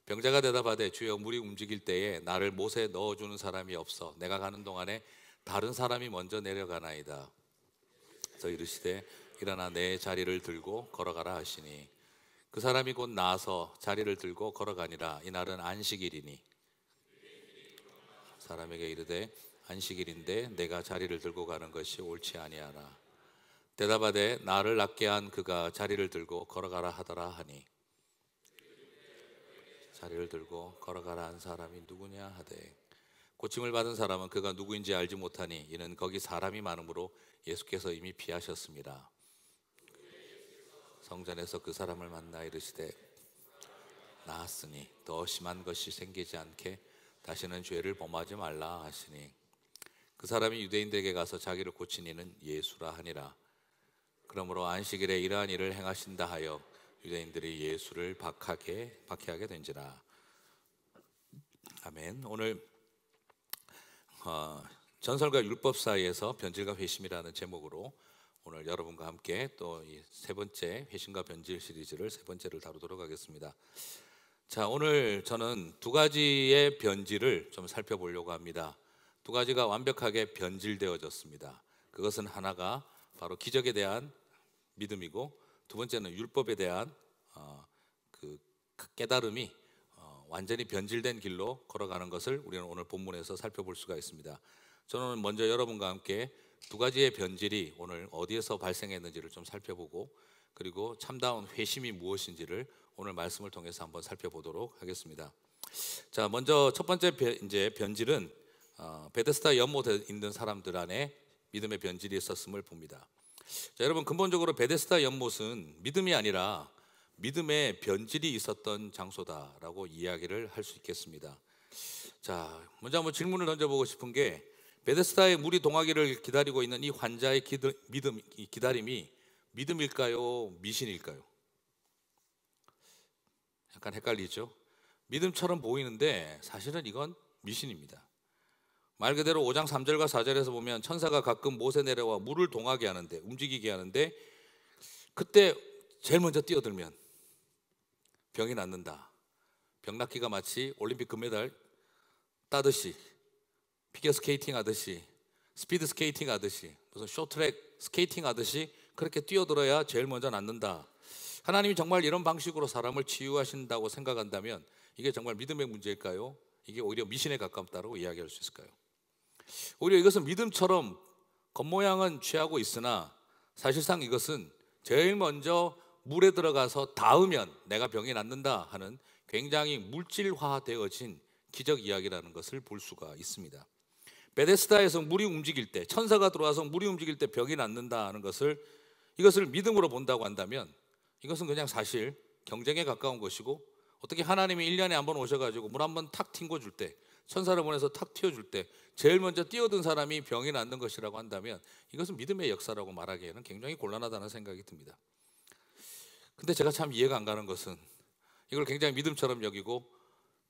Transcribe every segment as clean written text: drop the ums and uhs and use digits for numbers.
병자가 대답하되 주여 물이 움직일 때에 나를 못에 넣어주는 사람이 없어 내가 가는 동안에 다른 사람이 먼저 내려가나이다. 그래서 이르시되 일어나 내 자리를 들고 걸어가라 하시니 그 사람이 곧 나아서 자리를 들고 걸어가니라. 이날은 안식일이니 사람에게 이르되 안식일인데 내가 자리를 들고 가는 것이 옳지 아니하나. 대답하되 나를 낫게 한 그가 자리를 들고 걸어가라 하더라 하니 자리를 들고 걸어가라 한 사람이 누구냐 하되 고침을 받은 사람은 그가 누구인지 알지 못하니 이는 거기 사람이 많으므로 예수께서 이미 피하셨습니다. 성전에서 그 사람을 만나 이르시되 나았으니 더 심한 것이 생기지 않게 다시는 죄를 범하지 말라 하시니 그 사람이 유대인들에게 가서 자기를 고친 이는 예수라 하니라. 그러므로 안식일에 이러한 일을 행하신다 하여 유대인들이 예수를 박해하게 된지라. 아멘. 오늘 전설과 율법 사이에서 변질과 회심이라는 제목으로 오늘 여러분과 함께 또 이 세 번째 회심과 변질 시리즈를 세 번째를 다루도록 하겠습니다. 자, 오늘 저는 두 가지의 변질을 좀 살펴보려고 합니다. 두 가지가 완벽하게 변질되어졌습니다. 그것은 하나가 바로 기적에 대한 믿음이고 두 번째는 율법에 대한 그 깨달음이 완전히 변질된 길로 걸어가는 것을 우리는 오늘 본문에서 살펴볼 수가 있습니다. 저는 먼저 여러분과 함께 두 가지의 변질이 오늘 어디에서 발생했는지를 좀 살펴보고 그리고 참다운 회심이 무엇인지를 오늘 말씀을 통해서 한번 살펴보도록 하겠습니다. 자, 먼저 첫 번째 변질은 베데스다 연못에 있는 사람들 안에 믿음의 변질이 있었음을 봅니다. 자, 여러분 근본적으로 베데스다 연못은 믿음이 아니라 믿음의 변질이 있었던 장소다라고 이야기를 할 수 있겠습니다. 자, 먼저 한번 질문을 던져보고 싶은 게 베데스다의 물이 동하기를 기다리고 있는 이 환자의 기다림이 믿음일까요? 미신일까요? 약간 헷갈리죠? 믿음처럼 보이는데 사실은 이건 미신입니다. 말 그대로 5장 3절과 4절에서 보면 천사가 가끔 못에 내려와 물을 동하게 하는데 움직이게 하는데 그때 제일 먼저 뛰어들면 병이 낫는다. 병 낫기가 마치 올림픽 금메달 따듯이 피겨 스케이팅 하듯이 스피드 스케이팅 하듯이 무슨 쇼트트랙 스케이팅 하듯이 그렇게 뛰어들어야 제일 먼저 낫는다. 하나님이 정말 이런 방식으로 사람을 치유하신다고 생각한다면 이게 정말 믿음의 문제일까요? 이게 오히려 미신에 가깝다고 이야기할 수 있을까요? 오히려 이것은 믿음처럼 겉모양은 취하고 있으나 사실상 이것은 제일 먼저 물에 들어가서 닿으면 내가 병이 낫는다 하는 굉장히 물질화되어진 기적 이야기라는 것을 볼 수가 있습니다. 베데스다에서 물이 움직일 때, 천사가 들어와서 물이 움직일 때 병이 낫는다 하는 이것을 믿음으로 본다고 한다면 이것은 그냥 사실 경쟁에 가까운 것이고, 어떻게 하나님이 1년에 한 번 오셔가지고 물 한 번 탁 튕겨줄 때, 천사를 보내서 탁 튀어줄 때 제일 먼저 뛰어든 사람이 병이 낫는 것이라고 한다면 이것은 믿음의 역사라고 말하기에는 굉장히 곤란하다는 생각이 듭니다. 근데 제가 참 이해가 안 가는 것은 이걸 굉장히 믿음처럼 여기고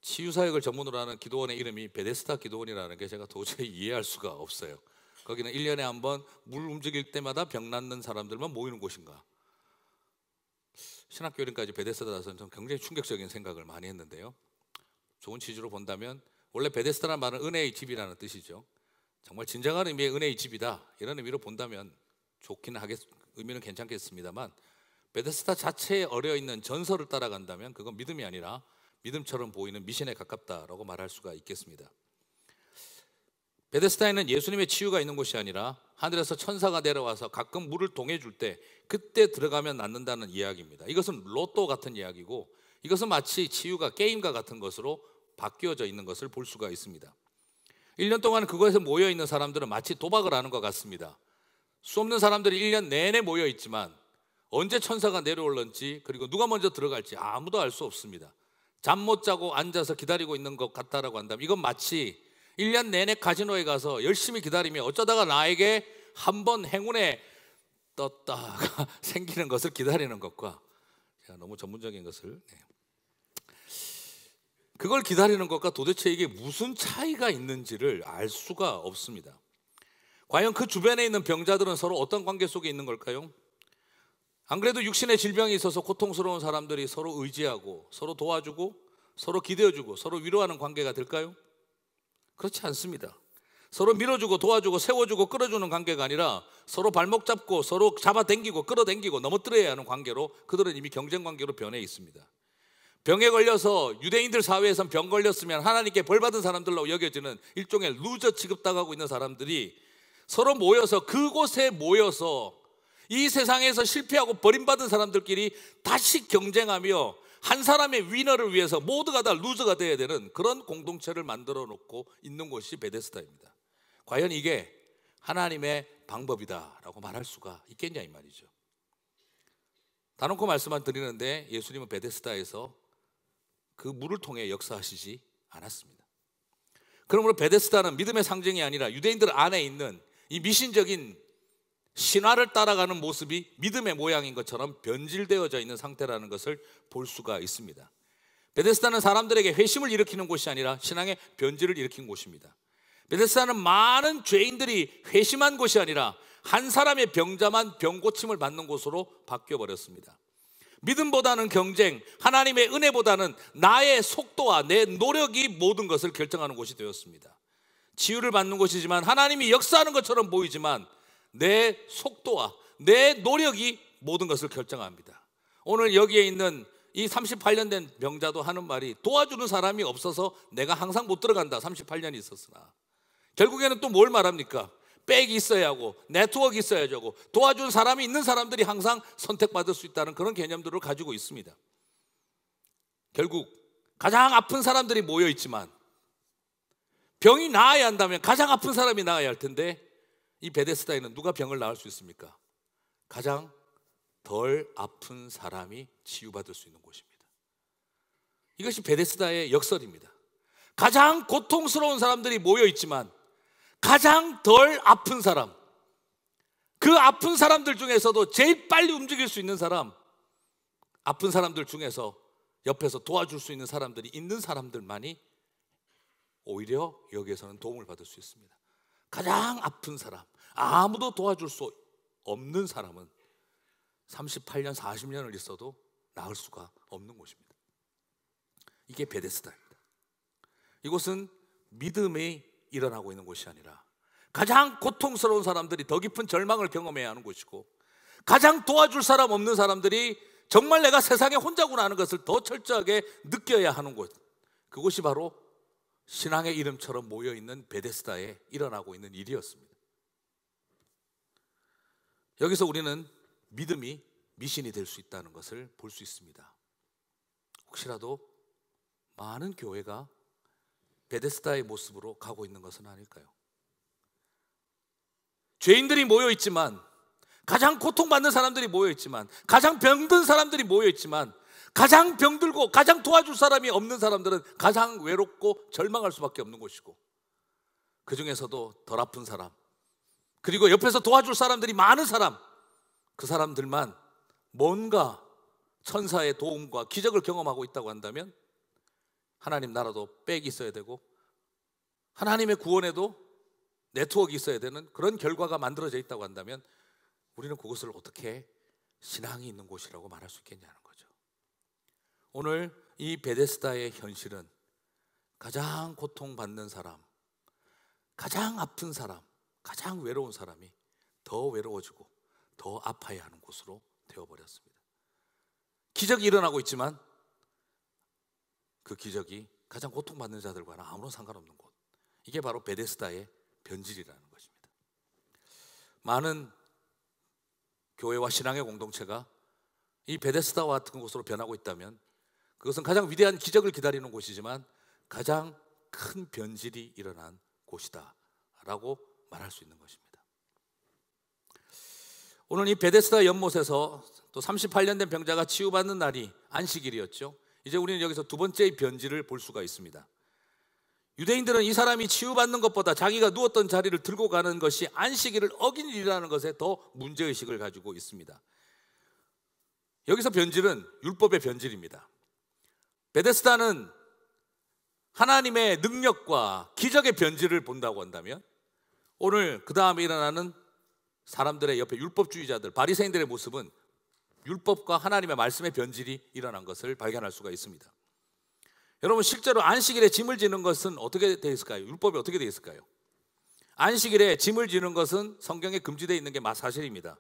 치유사역을 전문으로 하는 기도원의 이름이 베데스다 기도원이라는 게 제가 도저히 이해할 수가 없어요. 거기는 1년에 한 번 물 움직일 때마다 병 낫는 사람들만 모이는 곳인가? 신학교 이름까지 베데스다라서는 좀 굉장히 충격적인 생각을 많이 했는데요. 좋은 취지로 본다면 원래 베데스다라는 말은 은혜의 집이라는 뜻이죠. 정말 진정한 의미의 은혜의 집이다 이런 의미로 본다면 의미는 괜찮겠습니다만 베데스다 자체에 어려있는 전설을 따라간다면 그건 믿음이 아니라 믿음처럼 보이는 미신에 가깝다라고 말할 수가 있겠습니다. 베데스다에는 예수님의 치유가 있는 곳이 아니라 하늘에서 천사가 내려와서 가끔 물을 동해줄 때 그때 들어가면 낫는다는 이야기입니다. 이것은 로또 같은 이야기고 이것은 마치 치유가 게임과 같은 것으로 바뀌어져 있는 것을 볼 수가 있습니다. 1년 동안 그곳에 모여있는 사람들은 마치 도박을 하는 것 같습니다. 수없는 사람들이 1년 내내 모여있지만 언제 천사가 내려올는지 그리고 누가 먼저 들어갈지 아무도 알 수 없습니다. 잠 못 자고 앉아서 기다리고 있는 것 같다라고 한다면 이건 마치 1년 내내 카지노에 가서 열심히 기다리며 어쩌다가 나에게 한번 행운에 떴다가 생기는 것을 기다리는 것과, 제가 너무 전문적인 것을 그걸 기다리는 것과 도대체 이게 무슨 차이가 있는지를 알 수가 없습니다. 과연 그 주변에 있는 병자들은 서로 어떤 관계 속에 있는 걸까요? 안 그래도 육신의 질병이 있어서 고통스러운 사람들이 서로 의지하고 서로 도와주고 서로 기대어주고 서로 위로하는 관계가 될까요? 그렇지 않습니다. 서로 밀어주고 도와주고 세워주고 끌어주는 관계가 아니라 서로 발목 잡고 서로 잡아당기고 끌어당기고 넘어뜨려야 하는 관계로 그들은 이미 경쟁 관계로 변해 있습니다. 병에 걸려서 유대인들 사회에선 병 걸렸으면 하나님께 벌 받은 사람들로 여겨지는 일종의 루저 취급당하고 있는 사람들이 서로 모여서 그곳에 모여서 이 세상에서 실패하고 버림받은 사람들끼리 다시 경쟁하며 한 사람의 위너를 위해서 모두가 다 루저가 되어야 되는 그런 공동체를 만들어 놓고 있는 곳이 베데스다입니다. 과연 이게 하나님의 방법이다라고 말할 수가 있겠냐 이 말이죠. 다놓고 말씀만 드리는데 예수님은 베데스다에서 그 물을 통해 역사하시지 않았습니다. 그러므로 베데스다는 믿음의 상징이 아니라 유대인들 안에 있는 이 미신적인 신화를 따라가는 모습이 믿음의 모양인 것처럼 변질되어져 있는 상태라는 것을 볼 수가 있습니다. 베데스다는 사람들에게 회심을 일으키는 곳이 아니라 신앙의 변질을 일으킨 곳입니다. 베데스다는 많은 죄인들이 회심한 곳이 아니라 한 사람의 병자만 병고침을 받는 곳으로 바뀌어버렸습니다. 믿음보다는 경쟁, 하나님의 은혜보다는 나의 속도와 내 노력이 모든 것을 결정하는 곳이 되었습니다. 치유를 받는 곳이지만 하나님이 역사하는 것처럼 보이지만 내 속도와 내 노력이 모든 것을 결정합니다. 오늘 여기에 있는 이 38년 된 병자도 하는 말이 도와주는 사람이 없어서 내가 항상 못 들어간다. 38년이 있었으나 결국에는 또 뭘 말합니까? 백이 있어야 하고 네트워크 있어야 하고 도와준 사람이 있는 사람들이 항상 선택받을 수 있다는 그런 개념들을 가지고 있습니다. 결국 가장 아픈 사람들이 모여 있지만 병이 나아야 한다면 가장 아픈 사람이 나아야 할 텐데 이 베데스다에는 누가 병을 나을 수 있습니까? 가장 덜 아픈 사람이 치유받을 수 있는 곳입니다. 이것이 베데스다의 역설입니다. 가장 고통스러운 사람들이 모여 있지만 가장 덜 아픈 사람, 그 아픈 사람들 중에서도 제일 빨리 움직일 수 있는 사람, 아픈 사람들 중에서 옆에서 도와줄 수 있는 사람들이 있는 사람들만이 오히려 여기에서는 도움을 받을 수 있습니다. 가장 아픈 사람, 아무도 도와줄 수 없는 사람은 38년, 40년을 있어도 나을 수가 없는 곳입니다. 이게 베데스다입니다. 이곳은 믿음이 일어나고 있는 곳이 아니라 가장 고통스러운 사람들이 더 깊은 절망을 경험해야 하는 곳이고 가장 도와줄 사람 없는 사람들이 정말 내가 세상에 혼자구나 하는 것을 더 철저하게 느껴야 하는 곳, 그곳이 바로 신앙의 이름처럼 모여있는 베데스다에 일어나고 있는 일이었습니다. 여기서 우리는 믿음이 미신이 될 수 있다는 것을 볼 수 있습니다. 혹시라도 많은 교회가 베데스다의 모습으로 가고 있는 것은 아닐까요? 죄인들이 모여있지만, 가장 고통받는 사람들이 모여있지만, 가장 병든 사람들이 모여있지만, 가장 병들고 가장 도와줄 사람이 없는 사람들은 가장 외롭고 절망할 수밖에 없는 곳이고, 그 중에서도 덜 아픈 사람, 그리고 옆에서 도와줄 사람들이 많은 사람, 그 사람들만 뭔가 천사의 도움과 기적을 경험하고 있다고 한다면 하나님 나라도 백이 있어야 되고 하나님의 구원에도 네트워크 있어야 되는 그런 결과가 만들어져 있다고 한다면 우리는 그것을 어떻게 신앙이 있는 곳이라고 말할 수 있겠냐는 거죠. 오늘 이 베데스다의 현실은 가장 고통받는 사람, 가장 아픈 사람, 가장 외로운 사람이 더 외로워지고 더 아파야 하는 곳으로 되어버렸습니다. 기적이 일어나고 있지만 그 기적이 가장 고통받는 자들과는 아무런 상관없는 곳, 이게 바로 베데스다의 변질이라는 것입니다. 많은 교회와 신앙의 공동체가 이 베데스다와 같은 곳으로 변하고 있다면 그것은 가장 위대한 기적을 기다리는 곳이지만 가장 큰 변질이 일어난 곳이다 라고 말할 수 있는 것입니다. 오늘 이 베데스다 연못에서 또 38년 된 병자가 치유받는 날이 안식일이었죠. 이제 우리는 여기서 두 번째의 변질을 볼 수가 있습니다. 유대인들은 이 사람이 치유받는 것보다 자기가 누웠던 자리를 들고 가는 것이 안식일을 어긴 일이라는 것에 더 문제의식을 가지고 있습니다. 여기서 변질은 율법의 변질입니다. 베데스다는 하나님의 능력과 기적의 변질을 본다고 한다면 오늘 그 다음에 일어나는 사람들의 옆에 율법주의자들, 바리새인들의 모습은 율법과 하나님의 말씀의 변질이 일어난 것을 발견할 수가 있습니다. 여러분, 실제로 안식일에 짐을 지는 것은 어떻게 되어 있을까요? 율법이 어떻게 되어 있을까요? 안식일에 짐을 지는 것은 성경에 금지되어 있는 게 사실입니다.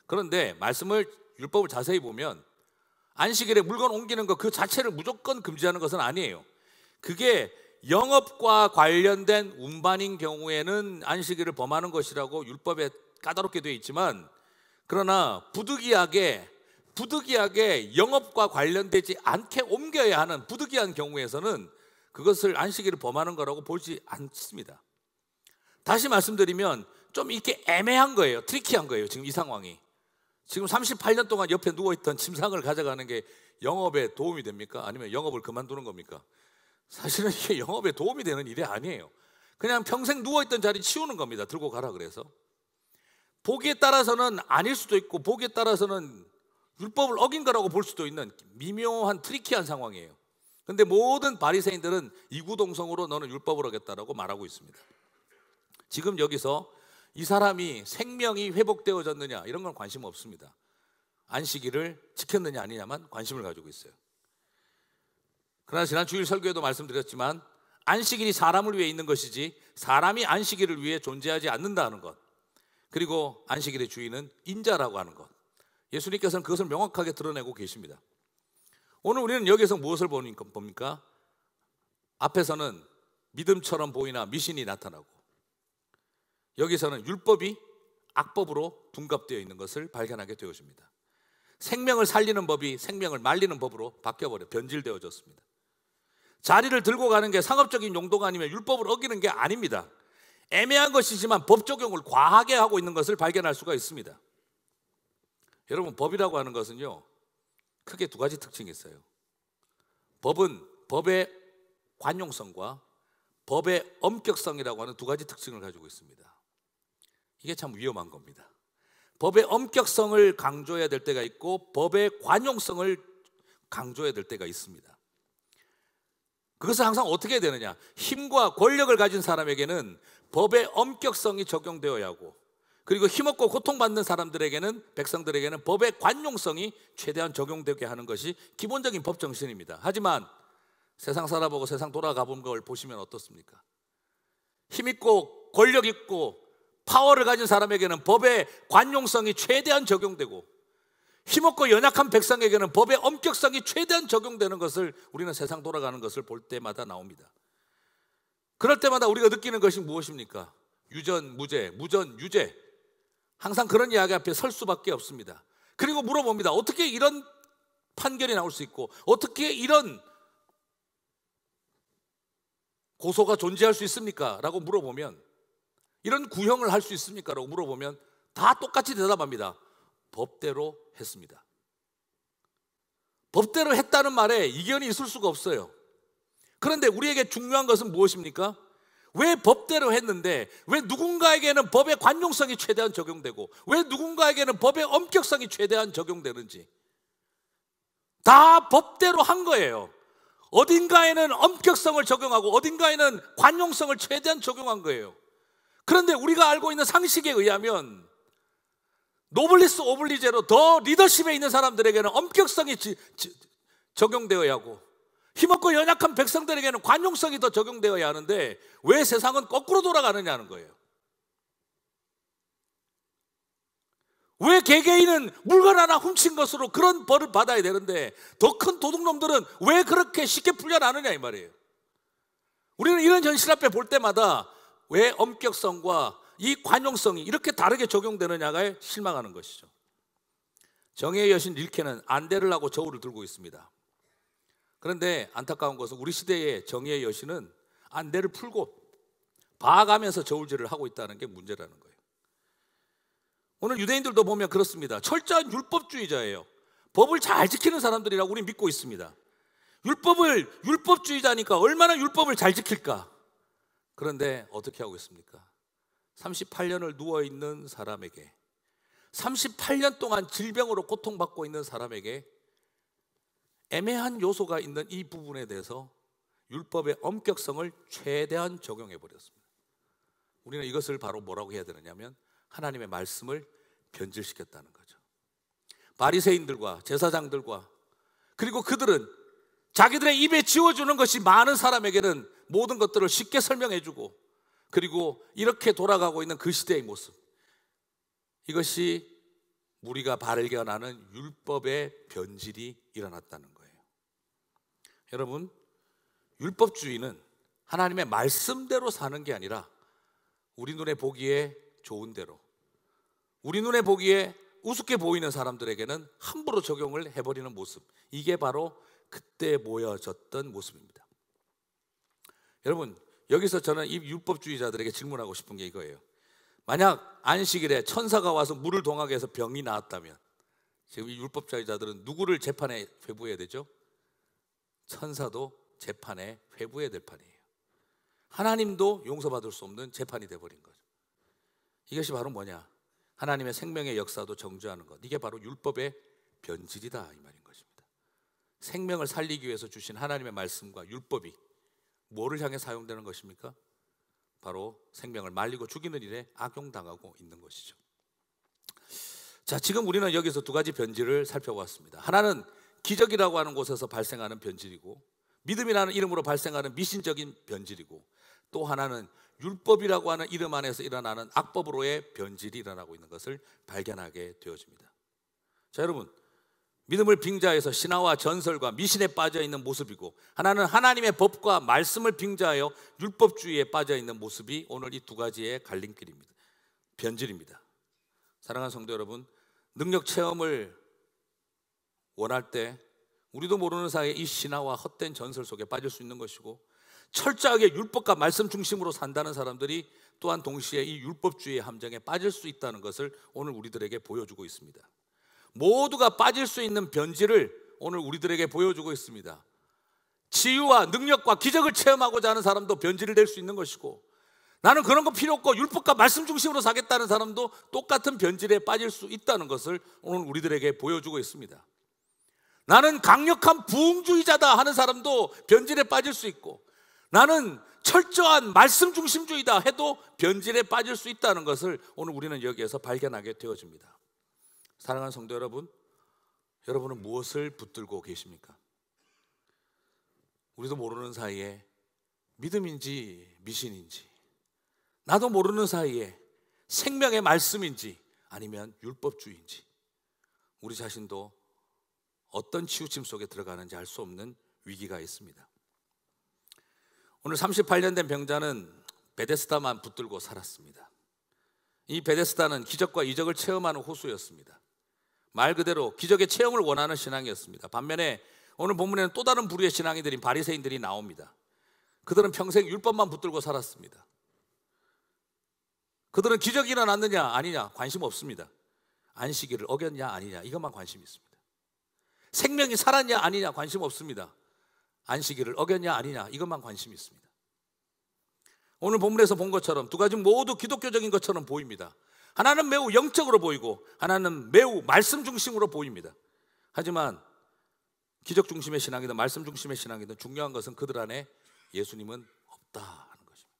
그런데 말씀을, 율법을 자세히 보면 안식일에 물건 옮기는 것 그 자체를 무조건 금지하는 것은 아니에요. 그게 영업과 관련된 운반인 경우에는 안식일을 범하는 것이라고 율법에 까다롭게 되어 있지만, 그러나 부득이하게 영업과 관련되지 않게 옮겨야 하는 부득이한 경우에서는 그것을 안식일을 범하는 거라고 보지 않습니다. 다시 말씀드리면 좀 이렇게 애매한 거예요. 트리키한 거예요. 지금 이 상황이. 지금 38년 동안 옆에 누워있던 침상을 가져가는 게 영업에 도움이 됩니까? 아니면 영업을 그만두는 겁니까? 사실은 이게 영업에 도움이 되는 일이 아니에요. 그냥 평생 누워있던 자리 치우는 겁니다. 들고 가라 그래서. 보기에 따라서는 아닐 수도 있고, 보기에 따라서는 율법을 어긴 거라고 볼 수도 있는 미묘한 트리키한 상황이에요. 그런데 모든 바리새인들은 이구동성으로 너는 율법을 어겼다라고 말하고 있습니다. 지금 여기서 이 사람이 생명이 회복되어졌느냐 이런 건 관심 없습니다. 안식일을 지켰느냐 아니냐만 관심을 가지고 있어요. 그러나 지난 주일 설교에도 말씀드렸지만 안식일이 사람을 위해 있는 것이지 사람이 안식일을 위해 존재하지 않는다는 것, 그리고 안식일의 주인은 인자라고 하는 것, 예수님께서는 그것을 명확하게 드러내고 계십니다. 오늘 우리는 여기서 무엇을 봅니까? 앞에서는 믿음처럼 보이나 미신이 나타나고, 여기서는 율법이 악법으로 둔갑되어 있는 것을 발견하게 되어집니다. 생명을 살리는 법이 생명을 말리는 법으로 바뀌어버려 변질되어졌습니다. 자리를 들고 가는 게 상업적인 용도가 아니면 율법을 어기는 게 아닙니다. 애매한 것이지만 법 적용을 과하게 하고 있는 것을 발견할 수가 있습니다. 여러분, 법이라고 하는 것은요, 크게 두 가지 특징이 있어요. 법은 법의 관용성과 법의 엄격성이라고 하는 두 가지 특징을 가지고 있습니다. 이게 참 위험한 겁니다. 법의 엄격성을 강조해야 될 때가 있고 법의 관용성을 강조해야 될 때가 있습니다. 그것은 항상 어떻게 되느냐? 힘과 권력을 가진 사람에게는 법의 엄격성이 적용되어야 하고, 그리고 힘없고 고통받는 사람들에게는, 백성들에게는 법의 관용성이 최대한 적용되게 하는 것이 기본적인 법 정신입니다. 하지만 세상 살아보고 세상 돌아가 본 걸 보시면 어떻습니까? 힘있고 권력 있고 파워를 가진 사람에게는 법의 관용성이 최대한 적용되고, 힘없고 연약한 백성에게는 법의 엄격성이 최대한 적용되는 것을 우리는 세상 돌아가는 것을 볼 때마다 나옵니다. 그럴 때마다 우리가 느끼는 것이 무엇입니까? 유전 무죄, 무전 유죄. 항상 그런 이야기 앞에 설 수밖에 없습니다. 그리고 물어봅니다. 어떻게 이런 판결이 나올 수 있고, 어떻게 이런 고소가 존재할 수 있습니까? 라고 물어보면, 이런 구형을 할 수 있습니까? 라고 물어보면 다 똑같이 대답합니다. 법대로 했습니다. 법대로 했다는 말에 이견이 있을 수가 없어요. 그런데 우리에게 중요한 것은 무엇입니까? 왜 법대로 했는데 왜 누군가에게는 법의 관용성이 최대한 적용되고 왜 누군가에게는 법의 엄격성이 최대한 적용되는지, 다 법대로 한 거예요. 어딘가에는 엄격성을 적용하고 어딘가에는 관용성을 최대한 적용한 거예요. 그런데 우리가 알고 있는 상식에 의하면 노블리스 오블리제로 더 리더십에 있는 사람들에게는 엄격성이 적용되어야 하고, 힘없고 연약한 백성들에게는 관용성이 더 적용되어야 하는데 왜 세상은 거꾸로 돌아가느냐는 거예요. 왜 개개인은 물건 하나 훔친 것으로 그런 벌을 받아야 되는데 더 큰 도둑놈들은 왜 그렇게 쉽게 풀려나느냐 이 말이에요. 우리는 이런 현실 앞에 볼 때마다 왜 엄격성과 이 관용성이 이렇게 다르게 적용되느냐가 실망하는 것이죠. 정의의 여신 릴케는 안대를 하고 저울을 들고 있습니다. 그런데 안타까운 것은 우리 시대의 정의의 여신은 안대를 풀고 봐가면서 저울질을 하고 있다는 게 문제라는 거예요. 오늘 유대인들도 보면 그렇습니다. 철저한 율법주의자예요. 법을 잘 지키는 사람들이라고 우리 믿고 있습니다. 율법주의자니까 얼마나 율법을 잘 지킬까? 그런데 어떻게 하고 있습니까? 38년을 누워있는 사람에게, 38년 동안 질병으로 고통받고 있는 사람에게 애매한 요소가 있는 이 부분에 대해서 율법의 엄격성을 최대한 적용해 버렸습니다. 우리는 이것을 바로 뭐라고 해야 되느냐면 하나님의 말씀을 변질시켰다는 거죠. 바리새인들과 제사장들과 그리고 그들은 자기들의 입에 지워주는 것이 많은 사람에게는 모든 것들을 쉽게 설명해주고, 그리고 이렇게 돌아가고 있는 그 시대의 모습, 이것이 우리가 발견하는 율법의 변질이 일어났다는 거예요. 여러분, 율법주의는 하나님의 말씀대로 사는 게 아니라 우리 눈에 보기에 좋은 대로, 우리 눈에 보기에 우습게 보이는 사람들에게는 함부로 적용을 해버리는 모습, 이게 바로 그때 모여졌던 모습입니다. 여러분, 여기서 저는 이 율법주의자들에게 질문하고 싶은 게 이거예요. 만약 안식일에 천사가 와서 물을 동하게 해서 병이 나았다면, 지금 이 율법주의자들은 누구를 재판에 회부해야 되죠? 천사도 재판에 회부해야 될 판이에요. 하나님도 용서받을 수 없는 재판이 되어버린 거죠. 이것이 바로 뭐냐? 하나님의 생명의 역사도 정죄하는 것, 이게 바로 율법의 변질이다, 이 말인 것입니다. 생명을 살리기 위해서 주신 하나님의 말씀과 율법이 뭐를 향해 사용되는 것입니까? 바로 생명을 말리고 죽이는 일에 악용당하고 있는 것이죠. 자, 지금 우리는 여기서 두 가지 변질을 살펴보았습니다. 하나는 기적이라고 하는 곳에서 발생하는 변질이고, 믿음이라는 이름으로 발생하는 미신적인 변질이고, 또 하나는 율법이라고 하는 이름 안에서 일어나는 악법으로의 변질이 일어나고 있는 것을 발견하게 되어집니다. 자, 여러분, 믿음을 빙자해서 신화와 전설과 미신에 빠져 있는 모습이고, 하나는 하나님의 법과 말씀을 빙자하여 율법주의에 빠져 있는 모습이 오늘 이 두 가지의 갈림길입니다. 변질입니다. 사랑하는 성도 여러분, 능력 체험을 원할 때 우리도 모르는 사이에 이 신화와 헛된 전설 속에 빠질 수 있는 것이고, 철저하게 율법과 말씀 중심으로 산다는 사람들이 또한 동시에 이 율법주의의 함정에 빠질 수 있다는 것을 오늘 우리들에게 보여주고 있습니다. 모두가 빠질 수 있는 변질을 오늘 우리들에게 보여주고 있습니다. 치유와 능력과 기적을 체험하고자 하는 사람도 변질이 될 수 있는 것이고, 나는 그런 거 필요 없고 율법과 말씀 중심으로 사겠다는 사람도 똑같은 변질에 빠질 수 있다는 것을 오늘 우리들에게 보여주고 있습니다. 나는 강력한 부흥주의자다 하는 사람도 변질에 빠질 수 있고, 나는 철저한 말씀 중심주의다 해도 변질에 빠질 수 있다는 것을 오늘 우리는 여기에서 발견하게 되어집니다. 사랑하는 성도 여러분, 여러분은 무엇을 붙들고 계십니까? 우리도 모르는 사이에 믿음인지 미신인지, 나도 모르는 사이에 생명의 말씀인지 아니면 율법주의인지, 우리 자신도 어떤 치우침 속에 들어가는지 알 수 없는 위기가 있습니다. 오늘 38년 된 병자는 베데스다만 붙들고 살았습니다. 이 베데스다는 기적과 이적을 체험하는 호수였습니다. 말 그대로 기적의 체험을 원하는 신앙이었습니다. 반면에 오늘 본문에는 또 다른 부류의 신앙인들인 바리새인들이 나옵니다. 그들은 평생 율법만 붙들고 살았습니다. 그들은 기적이 일어났느냐 아니냐 관심 없습니다. 안식일을 어겼냐 아니냐 이것만 관심이 있습니다. 생명이 살았냐 아니냐 관심 없습니다. 안식일을 어겼냐 아니냐 이것만 관심이 있습니다. 오늘 본문에서 본 것처럼 두 가지 모두 기독교적인 것처럼 보입니다. 하나는 매우 영적으로 보이고 하나는 매우 말씀 중심으로 보입니다. 하지만 기적 중심의 신앙이든 말씀 중심의 신앙이든 중요한 것은 그들 안에 예수님은 없다 하는 것입니다.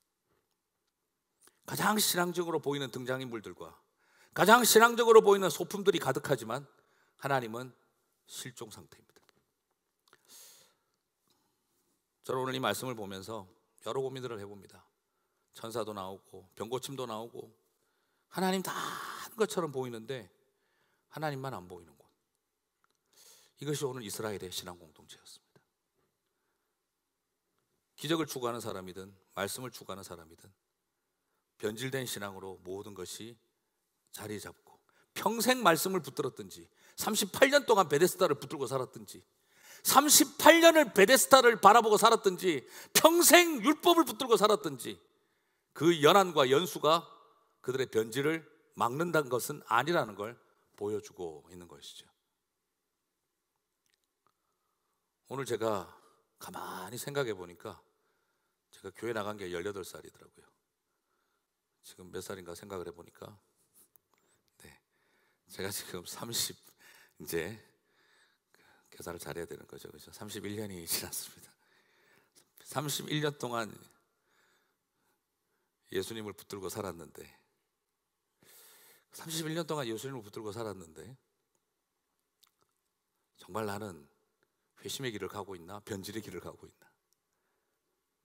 가장 신앙적으로 보이는 등장인물들과 가장 신앙적으로 보이는 소품들이 가득하지만 하나님은 실종 상태입니다. 저는 오늘 이 말씀을 보면서 여러 고민들을 해봅니다. 천사도 나오고 병고침도 나오고 하나님 다 하는 것처럼 보이는데 하나님만 안 보이는 곳, 이것이 오늘 이스라엘의 신앙 공동체였습니다. 기적을 추구하는 사람이든 말씀을 추구하는 사람이든 변질된 신앙으로 모든 것이 자리 잡고 평생 말씀을 붙들었든지 38년 동안 베데스다를 붙들고 살았든지 38년을 베데스다를 바라보고 살았든지 평생 율법을 붙들고 살았든지 그 연한과 연수가 그들의 변질을 막는다는 것은 아니라는 걸 보여주고 있는 것이죠. 오늘 제가 가만히 생각해 보니까 제가 교회 나간 게 18살이더라고요. 지금 몇 살인가 생각을 해보니까 제가 지금 30 이제 계산을 잘해야 되는 거죠. 그렇죠? 31년이 지났습니다. 31년 동안 예수님을 붙들고 살았는데 31년 동안 예수님을 붙들고 살았는데 정말 나는 회심의 길을 가고 있나? 변질의 길을 가고 있나?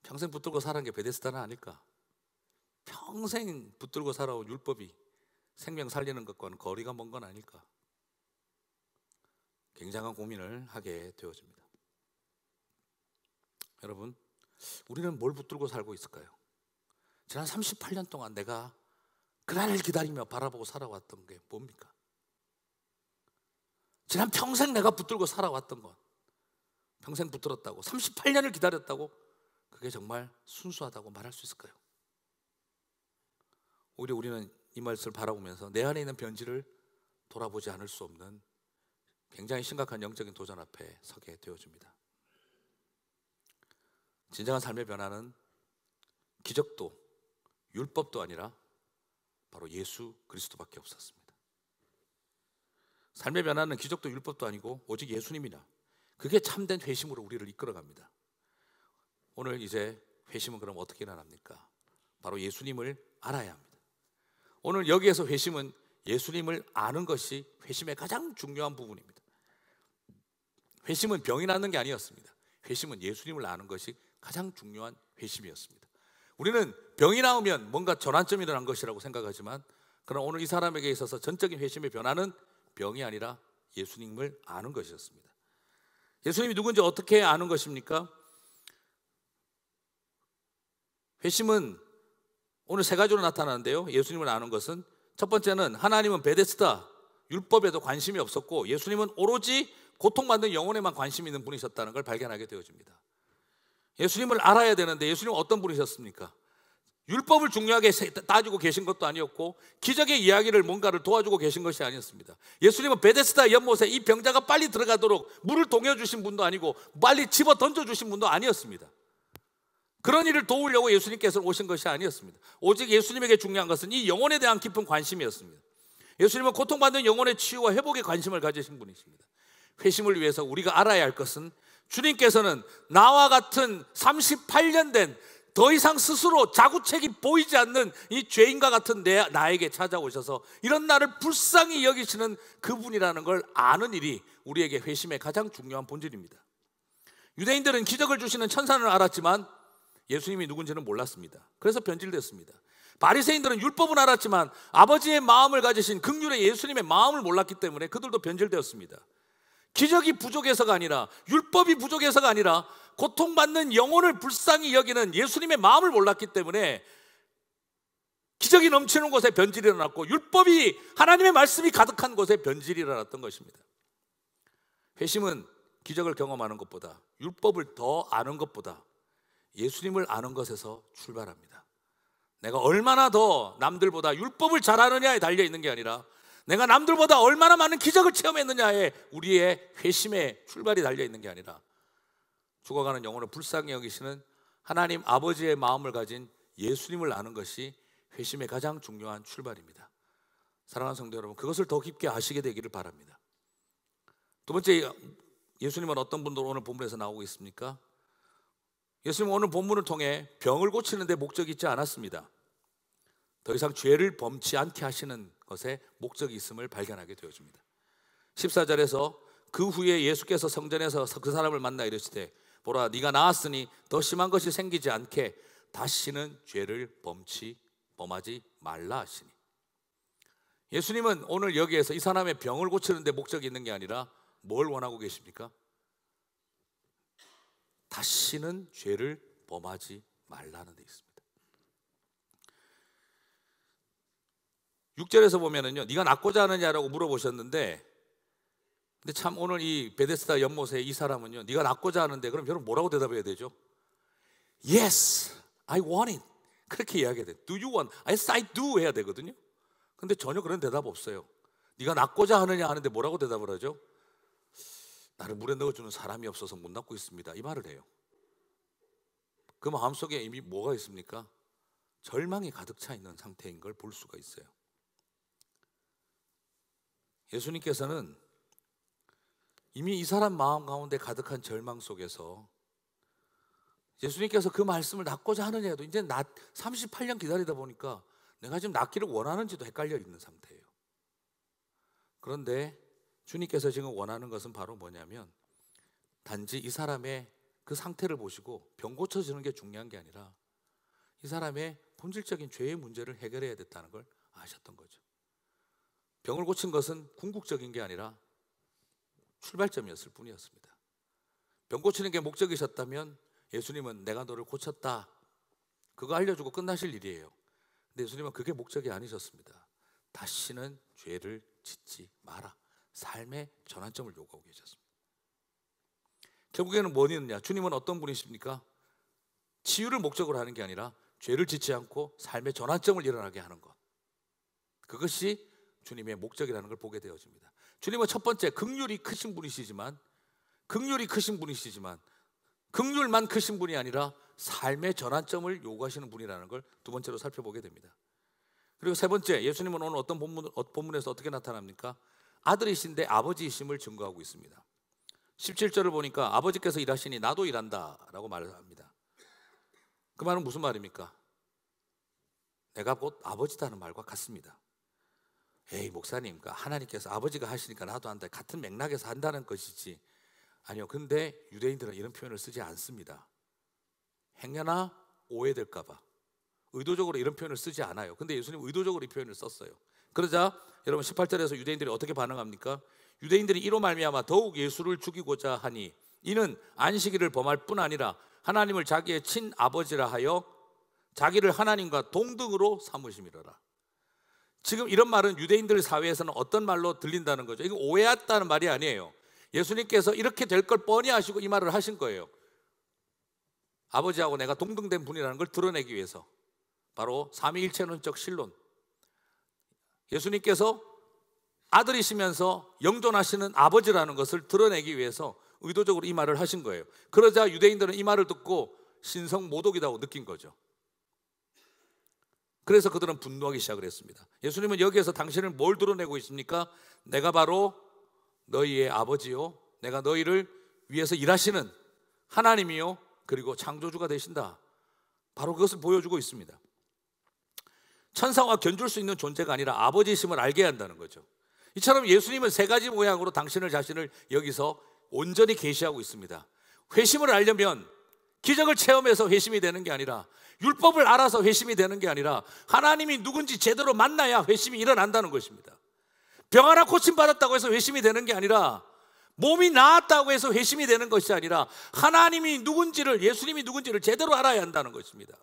평생 붙들고 살아온 게 베데스다는 아닐까? 평생 붙들고 살아온 율법이 생명 살리는 것과는 거리가 먼 건 아닐까? 굉장한 고민을 하게 되어집니다. 여러분, 우리는 뭘 붙들고 살고 있을까요? 지난 38년 동안 내가 그날을 기다리며 바라보고 살아왔던 게 뭡니까? 지난 평생 내가 붙들고 살아왔던 것, 평생 붙들었다고 38년을 기다렸다고 그게 정말 순수하다고 말할 수 있을까요? 오히려 우리는 이 말씀을 바라보면서 내 안에 있는 변질을 돌아보지 않을 수 없는 굉장히 심각한 영적인 도전 앞에 서게 되어집니다. 진정한 삶의 변화는 기적도 율법도 아니라 바로 예수 그리스도밖에 없었습니다. 삶의 변화는 기적도 율법도 아니고 오직 예수님이나 그게 참된 회심으로 우리를 이끌어갑니다. 오늘 이제 회심은 그럼 어떻게 일어납니까? 바로 예수님을 알아야 합니다. 오늘 여기에서 회심은 예수님을 아는 것이 회심의 가장 중요한 부분입니다. 회심은 병이 낫는 게 아니었습니다. 회심은 예수님을 아는 것이 가장 중요한 회심이었습니다. 우리는 병이 나오면 뭔가 전환점이 일어난 것이라고 생각하지만, 그러나 오늘 이 사람에게 있어서 전적인 회심의 변화는 병이 아니라 예수님을 아는 것이었습니다. 예수님이 누군지 어떻게 아는 것입니까? 회심은 오늘 세 가지로 나타나는데요. 예수님을 아는 것은, 첫 번째는 하나님은 베데스다 율법에도 관심이 없었고 예수님은 오로지 고통받는 영혼에만 관심이 있는 분이셨다는 걸 발견하게 되어집니다. 예수님을 알아야 되는데 예수님은 어떤 분이셨습니까? 율법을 중요하게 따지고 계신 것도 아니었고 기적의 이야기를 뭔가를 도와주고 계신 것이 아니었습니다. 예수님은 베데스다 연못에 이 병자가 빨리 들어가도록 물을 동여주신 분도 아니고 빨리 집어 던져주신 분도 아니었습니다. 그런 일을 도우려고 예수님께서 오신 것이 아니었습니다. 오직 예수님에게 중요한 것은 이 영혼에 대한 깊은 관심이었습니다. 예수님은 고통받는 영혼의 치유와 회복에 관심을 가지신 분이십니다. 회심을 위해서 우리가 알아야 할 것은, 주님께서는 나와 같은 38년 된 더 이상 스스로 자구책이 보이지 않는 이 죄인과 같은 나에게 찾아오셔서 이런 나를 불쌍히 여기시는 그분이라는 걸 아는 일이 우리에게 회심의 가장 중요한 본질입니다. 유대인들은 기적을 주시는 천사는 알았지만 예수님이 누군지는 몰랐습니다. 그래서 변질됐습니다. 바리새인들은 율법은 알았지만 아버지의 마음을 가지신 긍휼의 예수님의 마음을 몰랐기 때문에 그들도 변질되었습니다. 기적이 부족해서가 아니라, 율법이 부족해서가 아니라 고통받는 영혼을 불쌍히 여기는 예수님의 마음을 몰랐기 때문에 기적이 넘치는 곳에 변질이 일어났고 율법이, 하나님의 말씀이 가득한 곳에 변질이 일어났던 것입니다. 회심은 기적을 경험하는 것보다, 율법을 더 아는 것보다 예수님을 아는 것에서 출발합니다. 내가 얼마나 더 남들보다 율법을 잘하느냐에 달려있는 게 아니라 내가 남들보다 얼마나 많은 기적을 체험했느냐에 우리의 회심의 출발이 달려있는 게 아니라 죽어가는 영혼을 불쌍히 여기시는 하나님 아버지의 마음을 가진 예수님을 아는 것이 회심의 가장 중요한 출발입니다. 사랑하는 성도 여러분, 그것을 더 깊게 아시게 되기를 바랍니다. 두 번째, 예수님은 어떤 분으로 오늘 본문에서 나오고 있습니까? 예수님은 오늘 본문을 통해 병을 고치는 데 목적이 있지 않았습니다. 더 이상 죄를 범치 않게 하시는 것에 목적이 있음을 발견하게 되어집니다. 14절에서 그 후에 예수께서 성전에서 그 사람을 만나 이르시되 보라, 네가 나았으니 더 심한 것이 생기지 않게 다시는 죄를 범하지 말라 하시니. 예수님은 오늘 여기에서 이 사람의 병을 고치는 데 목적이 있는 게 아니라 뭘 원하고 계십니까? 다시는 죄를 범하지 말라는 데 있습니다. 6절에서 보면은요, 네가 낫고자 하느냐라고 물어보셨는데, 근데 참 오늘 이 베데스다 연못에 이 사람은요, 네가 낫고자 하는데, 그럼 여러분 뭐라고 대답해야 되죠? Yes, I want it. 그렇게 이야기해야 돼요. Do you want? Yes, I do 해야 되거든요. 근데 전혀 그런 대답 없어요. 네가 낫고자 하느냐 하는데 뭐라고 대답을 하죠? 나를 물에 넣어주는 사람이 없어서 못 낫고 있습니다, 이 말을 해요. 그 마음속에 이미 뭐가 있습니까? 절망이 가득 차 있는 상태인 걸 볼 수가 있어요. 예수님께서는 이미 이 사람 마음 가운데 가득한 절망 속에서 예수님께서 그 말씀을 낫고자 하느냐 해도 이제 38년 기다리다 보니까 내가 지금 낫기를 원하는지도 헷갈려 있는 상태예요. 그런데 주님께서 지금 원하는 것은 바로 뭐냐면 단지 이 사람의 그 상태를 보시고 병 고쳐지는 게 중요한 게 아니라 이 사람의 본질적인 죄의 문제를 해결해야 됐다는 걸 아셨던 거죠. 병을 고친 것은 궁극적인 게 아니라 출발점이었을 뿐이었습니다. 병 고치는 게 목적이셨다면 예수님은 내가 너를 고쳤다, 그거 알려주고 끝나실 일이에요. 근데 예수님은 그게 목적이 아니셨습니다. 다시는 죄를 짓지 마라, 삶의 전환점을 요구하고 계셨습니다. 결국에는 뭐였느냐? 주님은 어떤 분이십니까? 치유를 목적으로 하는 게 아니라 죄를 짓지 않고 삶의 전환점을 일어나게 하는 것, 그것이 주님의 목적이라는 걸 보게 되어집니다. 주님은 첫 번째, 긍휼이 크신 분이시지만 긍휼만 크신 분이 아니라 삶의 전환점을 요구하시는 분이라는 걸 두 번째로 살펴보게 됩니다. 그리고 세 번째, 예수님은 오늘 어떤 본문에서 어떻게 나타납니까? 아들이신데 아버지이심을 증거하고 있습니다. 17절을 보니까 아버지께서 일하시니 나도 일한다 라고 말을 합니다. 그 말은 무슨 말입니까? 내가 곧 아버지다는 말과 같습니다. 에이 목사님, 하나님께서 아버지가 하시니까 나도 한다, 같은 맥락에서 한다는 것이지. 아니요, 근데 유대인들은 이런 표현을 쓰지 않습니다. 행여나 오해될까 봐 의도적으로 이런 표현을 쓰지 않아요. 근데 예수님은 의도적으로 이 표현을 썼어요. 그러자 여러분 18절에서 유대인들이 어떻게 반응합니까? 유대인들이 이로 말미암아 더욱 예수를 죽이고자 하니 이는 안식일을 범할 뿐 아니라 하나님을 자기의 친아버지라 하여 자기를 하나님과 동등으로 삼으심이로라. 지금 이런 말은 유대인들 사회에서는 어떤 말로 들린다는 거죠? 이거 오해했다는 말이 아니에요. 예수님께서 이렇게 될 걸 뻔히 아시고 이 말을 하신 거예요. 아버지하고 내가 동등된 분이라는 걸 드러내기 위해서, 바로 삼위일체론적 신론, 예수님께서 아들이시면서 영존하시는 아버지라는 것을 드러내기 위해서 의도적으로 이 말을 하신 거예요. 그러자 유대인들은 이 말을 듣고 신성모독이라고 느낀 거죠. 그래서 그들은 분노하기 시작을 했습니다. 예수님은 여기에서 당신을 뭘 드러내고 있습니까? 내가 바로 너희의 아버지요, 내가 너희를 위해서 일하시는 하나님이요, 그리고 창조주가 되신다, 바로 그것을 보여주고 있습니다. 천사와 견줄 수 있는 존재가 아니라 아버지이심을 알게 한다는 거죠. 이처럼 예수님은 세 가지 모양으로 당신을 자신을 여기서 온전히 계시하고 있습니다. 회심을 알려면 기적을 체험해서 회심이 되는 게 아니라, 율법을 알아서 회심이 되는 게 아니라 하나님이 누군지 제대로 만나야 회심이 일어난다는 것입니다. 병 하나 고침받았다고 해서 회심이 되는 게 아니라, 몸이 나았다고 해서 회심이 되는 것이 아니라 하나님이 누군지를, 예수님이 누군지를 제대로 알아야 한다는 것입니다.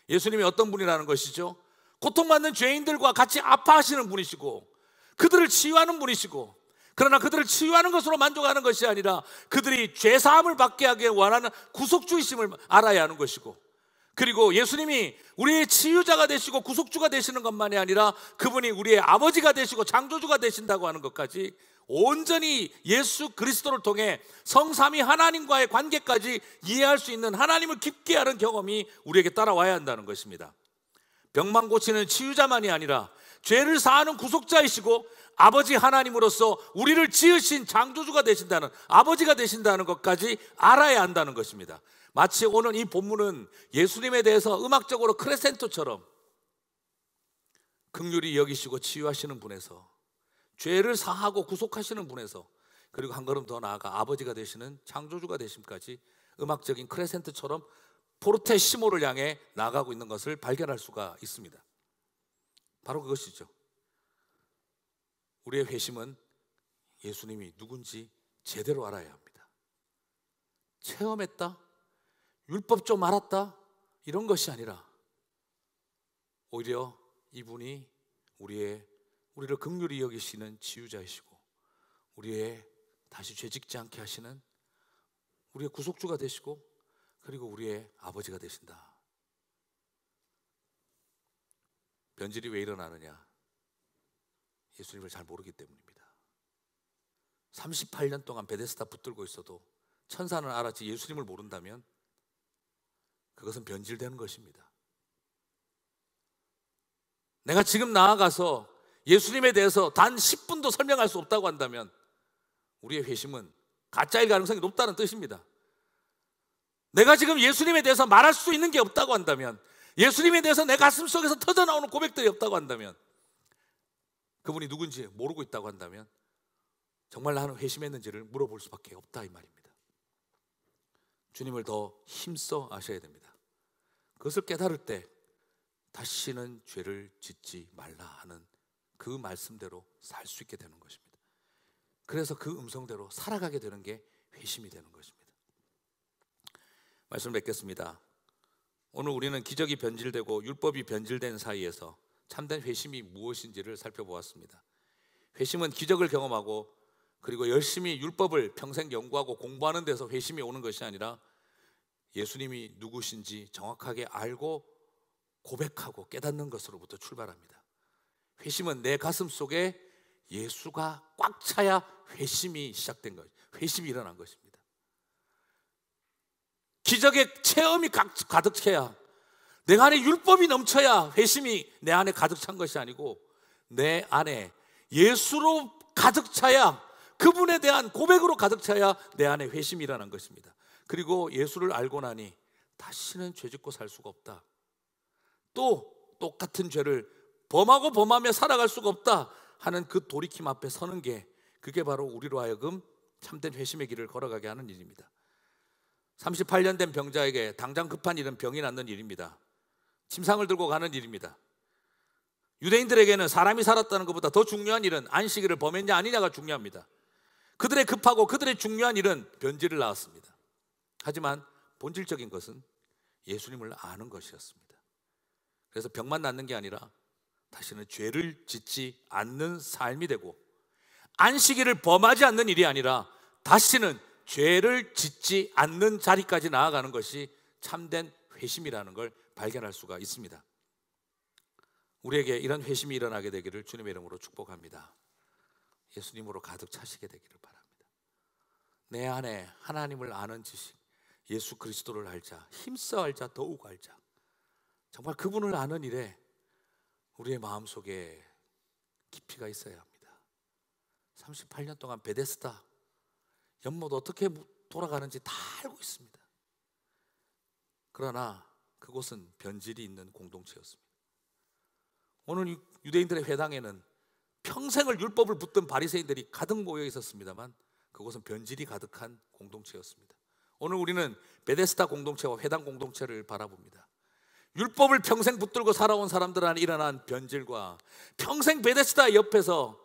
예수님이 어떤 분이라는 것이죠? 고통받는 죄인들과 같이 아파하시는 분이시고 그들을 치유하는 분이시고, 그러나 그들을 치유하는 것으로 만족하는 것이 아니라 그들이 죄사함을 받게 하기 원하는 구속주이심을 알아야 하는 것이고, 그리고 예수님이 우리의 치유자가 되시고 구속주가 되시는 것만이 아니라 그분이 우리의 아버지가 되시고 창조주가 되신다고 하는 것까지 온전히 예수 그리스도를 통해 성삼위 하나님과의 관계까지 이해할 수 있는, 하나님을 깊게 아는 경험이 우리에게 따라와야 한다는 것입니다. 병만 고치는 치유자만이 아니라 죄를 사하는 구속자이시고 아버지 하나님으로서 우리를 지으신 창조주가 되신다는, 아버지가 되신다는 것까지 알아야 한다는 것입니다. 마치 오늘 이 본문은 예수님에 대해서 음악적으로 크레센토처럼 긍휼히 여기시고 치유하시는 분에서, 죄를 사하고 구속하시는 분에서, 그리고 한 걸음 더 나아가 아버지가 되시는 창조주가 되심까지 음악적인 크레센토처럼 포르테시모를 향해 나아가고 있는 것을 발견할 수가 있습니다. 바로 그것이죠. 우리의 회심은 예수님이 누군지 제대로 알아야 합니다. 체험했다, 율법 좀 알았다, 이런 것이 아니라 오히려 이분이 우리를 긍휼히 여기시는 치유자이시고 우리의 다시 죄짓지 않게 하시는 우리의 구속주가 되시고 그리고 우리의 아버지가 되신다. 변질이 왜 일어나느냐? 예수님을 잘 모르기 때문입니다. 38년 동안 베데스다 붙들고 있어도 천사는 알았지 예수님을 모른다면 그것은 변질되는 것입니다. 내가 지금 나아가서 예수님에 대해서 단 10분도 설명할 수 없다고 한다면 우리의 회심은 가짜일 가능성이 높다는 뜻입니다. 내가 지금 예수님에 대해서 말할 수 있는 게 없다고 한다면, 예수님에 대해서 내 가슴 속에서 터져나오는 고백들이 없다고 한다면, 그분이 누군지 모르고 있다고 한다면 정말 나는 회심했는지를 물어볼 수밖에 없다 이 말입니다. 주님을 더 힘써 아셔야 됩니다. 그것을 깨달을 때 다시는 죄를 짓지 말라 하는 그 말씀대로 살 수 있게 되는 것입니다. 그래서 그 음성대로 살아가게 되는 게 회심이 되는 것입니다. 말씀 맺겠습니다. 오늘 우리는 기적이 변질되고 율법이 변질된 사이에서 참된 회심이 무엇인지를 살펴보았습니다. 회심은 기적을 경험하고 그리고 열심히 율법을 평생 연구하고 공부하는 데서 회심이 오는 것이 아니라 예수님이 누구신지 정확하게 알고 고백하고 깨닫는 것으로부터 출발합니다. 회심은 내 가슴 속에 예수가 꽉 차야 회심이 시작된 것, 회심이 일어난 것입니다. 기적의 체험이 가득 차야, 내가 안에 율법이 넘쳐야 회심이 내 안에 가득 찬 것이 아니고 내 안에 예수로 가득 차야, 그분에 대한 고백으로 가득 차야 내 안에 회심이 일어난 것입니다. 그리고 예수를 알고 나니 다시는 죄짓고 살 수가 없다, 또 똑같은 죄를 범하며 살아갈 수가 없다 하는 그 돌이킴 앞에 서는 게, 그게 바로 우리로 하여금 참된 회심의 길을 걸어가게 하는 일입니다. 38년 된 병자에게 당장 급한 일은 병이 낫는 일입니다. 침상을 들고 가는 일입니다. 유대인들에게는 사람이 살았다는 것보다 더 중요한 일은 안식일을 범했냐 아니냐가 중요합니다. 그들의 급하고 그들의 중요한 일은 변질을 낳았습니다. 하지만 본질적인 것은 예수님을 아는 것이었습니다. 그래서 병만 낫는 게 아니라 다시는 죄를 짓지 않는 삶이 되고, 안식일을 범하지 않는 일이 아니라 다시는 죄를 짓지 않는 자리까지 나아가는 것이 참된 회심이라는 걸 발견할 수가 있습니다. 우리에게 이런 회심이 일어나게 되기를 주님의 이름으로 축복합니다. 예수님으로 가득 차시게 되기를 바랍니다. 내 안에 하나님을 아는 지식, 예수 그리스도를 알자, 힘써 알자, 더욱 알자, 정말 그분을 아는 일에 우리의 마음속에 깊이가 있어야 합니다. 38년 동안 베데스다 연못 어떻게 돌아가는지 다 알고 있습니다. 그러나 그곳은 변질이 있는 공동체였습니다. 오늘 유대인들의 회당에는 평생을 율법을 붙든 바리새인들이 가득 모여 있었습니다만 그곳은 변질이 가득한 공동체였습니다. 오늘 우리는 베데스다 공동체와 회당 공동체를 바라봅니다. 율법을 평생 붙들고 살아온 사람들 안에 일어난 변질과 평생 베데스다 옆에서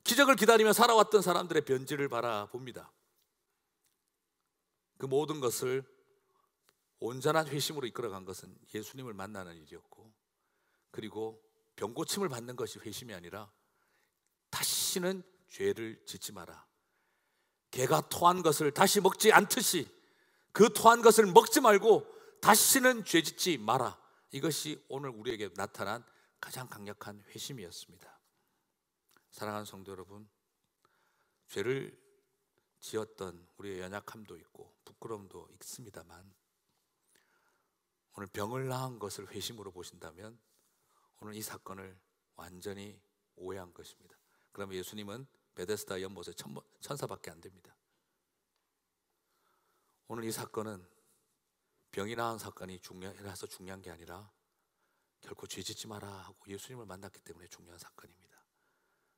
기적을 기다리며 살아왔던 사람들의 변질을 바라봅니다. 그 모든 것을 온전한 회심으로 이끌어간 것은 예수님을 만나는 일이었고, 그리고 병고침을 받는 것이 회심이 아니라 다시는 죄를 짓지 마라, 개가 토한 것을 다시 먹지 않듯이 그 토한 것을 먹지 말고 다시는 죄 짓지 마라, 이것이 오늘 우리에게 나타난 가장 강력한 회심이었습니다. 사랑하는 성도 여러분, 죄를 지었던 우리의 연약함도 있고 부끄러움도 있습니다만 오늘 병을 낳은 것을 회심으로 보신다면 오늘 이 사건을 완전히 오해한 것입니다. 그러면 예수님은 베데스다 연못의 천사밖에 안 됩니다. 오늘 이 사건은 병이 나은 사건이 중요해서 중요한 게 아니라 결코 죄 짓지 마라 하고 예수님을 만났기 때문에 중요한 사건입니다.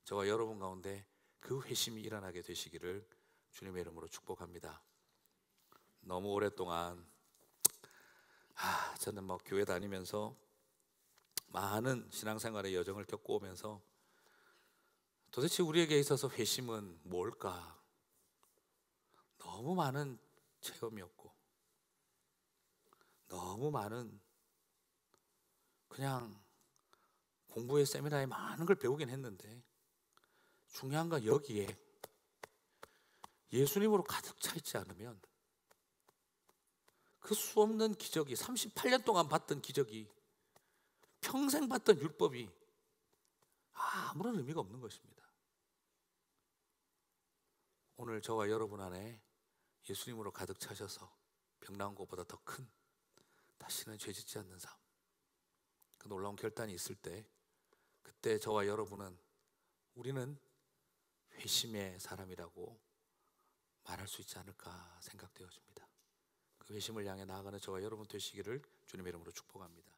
저와 여러분 가운데 그 회심이 일어나게 되시기를 주님의 이름으로 축복합니다. 너무 오랫동안 저는 교회 다니면서 많은 신앙생활의 여정을 겪고 오면서 도대체 우리에게 있어서 회심은 뭘까? 너무 많은 체험이었고 너무 많은 그냥 공부의 세미나에 많은 걸 배우긴 했는데 중요한 건 여기에 예수님으로 가득 차 있지 않으면 그 수없는 기적이, 38년 동안 봤던 기적이, 평생 봤던 율법이 아무런 의미가 없는 것입니다. 오늘 저와 여러분 안에 예수님으로 가득 차셔서 병 나은 것보다 더 큰 다시는 죄짓지 않는 삶, 그 놀라운 결단이 있을 때 그때 저와 여러분은 우리는 회심의 사람이라고 말할 수 있지 않을까 생각되어집니다. 그 회심을 향해 나아가는 저와 여러분 되시기를 주님의 이름으로 축복합니다.